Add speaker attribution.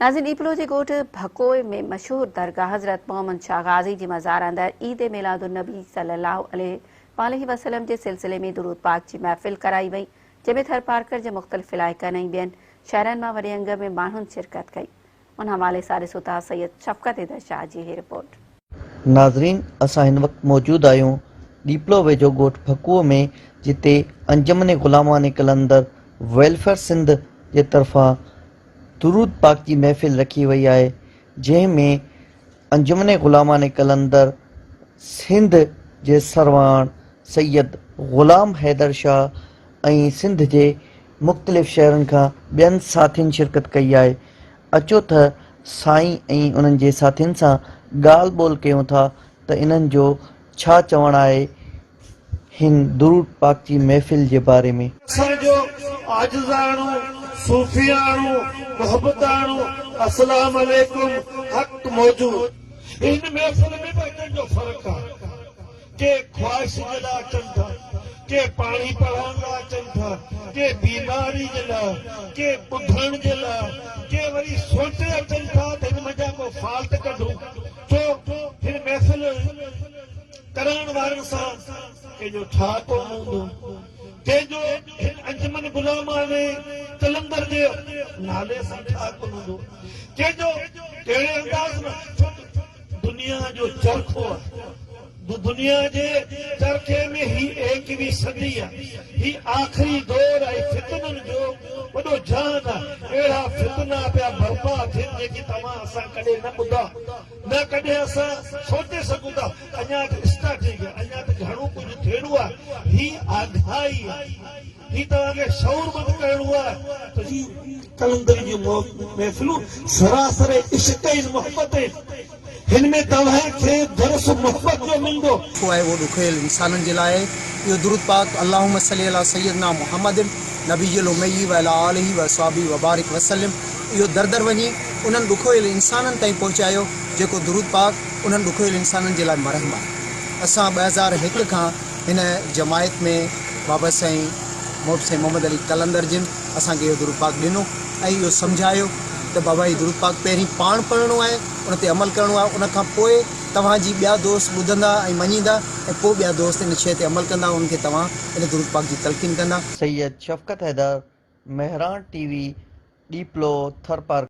Speaker 1: नाज़रीन, ईपलो जे ॻोठ भकोए में मशहूर दरगाह हज़रत मोहम्मद शाह गाज़ी जी मज़ार अंदर ईद मिलादुन्नबी सल्लल्लाहु अलैहि वसल्लम जे सिलसिले में दुरूद पाक जी महफ़िल कराई वई, जंहिंमें थर पार्कर जे मुख़्तलिफ़ इलाइक़नि ऐं ॿियनि शहरनि मां वॾे अंग में माण्हुनि शिरकत कई। उन हवाले सां ॾिसो था सैयद शफ़क़त हैदर शाह जी ही रिपोर्ट।
Speaker 2: नाज़रीन, असां हिन वक़्तु मौजूद आहियूं ॾीपलो वेझो ॻोठ भकुअ में, जिते अंजमन ग़ुलामान कलंदर वेलफेयर सिंध जे तरफ़ां दुरूद पाक जी महफ़िल रखी वई आहे, जंहिंमें अंजमन ग़ुलामान कलंदर सिंध जे सरवाण सैयद ग़ुलाम हैदर शाह ऐं सिंध जे मुख़्तलिफ़ शहरनि खां ॿियनि साथियुनि शिरकत कई आहे। अचो त साईं ऐं उन्हनि जे साथियुनि सां ॻाल्हि ॿोल कयूं था त इन्हनि जो छा चवणु आहे हिन दुरूद पाक जी महफ़िल जे बारे में।
Speaker 3: असांजो आजिज़ाणो सूफ़ियाणो मोहब्बताणो अस्सलाम वालेकुम हक़ मौजूद। इन महफ़िल में बचन जो फ़र्क़ आहे। के ख्वाहिश जे लाइ अचनि था, के पाणी पढ़ण लाइ अचनि था, के बीमारी जे लाइ, के ॿुधण जे लाइ, के वरी सोचे अचनि था त हिन मज़ा को फाल्ट कढूं। छो हिन महफ़िल करण वारनि सां कंहिंजो छा कोन हूंदो, कंहिंजो हिन अंजमन ग़ुलामान कलंदर जे नाले सां छा कोन हूंदो, कंहिंजो कहिड़े अंदाज़ में दुनिया जो चरखो आहे। दुनिया जे चरखे में ही 21वीं सदी आहे, ही आख़िरी दौर आहे फितननि जो वॾो जान आहे। अहिड़ा फितना पिया बर्पा थियनि जेकी तव्हां असां कॾहिं न ॿुधा, न कॾहिं असां सोचे सघूं था। अञा त स्टार्टिंग आहे, अञा त घणो कुझु थियणो आहे। ही आगाही आहे, ही तव्हांखे शऊरमंद करणो आहे त ही कलंदर जी महफ़िलूं सरासर इश्क़ ऐं मोहब्बत आहिनि। हिनमें तव्हांखे दरस मोहब्बत जो मिलंदो
Speaker 4: आहे। वो ॾुखियल इंसाननि जे लाइ इहो दुरूद पाक अल्लाहुम्मा सल्ली अला सय्यदना मुहम्मदिन नबीयुल उम्मी व अला आलिहि व अस्हाबिहि व बारिक वसल्लम इहो दर दर वञी उन्हनि ॾुखियल इंसाननि ताईं पहुचायो जेको दुरूद पाक उन्हनि ॾुखियल इंसाननि जे लाइ मरहम आहे। असां 2001 खां हिन जमायत में बाबा साईं मोहम्मद अली कलंदर जिन असांखे इहो दुरूद पाक ॾिनो ऐं इहो सम्झायो त बाबा ही दुरूद पाक पहिरीं पाण पढ़णो आहे, उन ते अमल करिणो आहे, उन खां पोइ तव्हांजी ॿिया दोस्त ॿुधंदा ऐं मञींदा ऐं पोइ ॿिया दोस्त इन शइ ते अमल कंदा, उनखे तव्हां इन दुरूद पाक जी तलक़ीन कंदा।
Speaker 2: सैयद शफ़क़त हैदर, मेहरान टीवी, ॾीपलो, थर पार्क।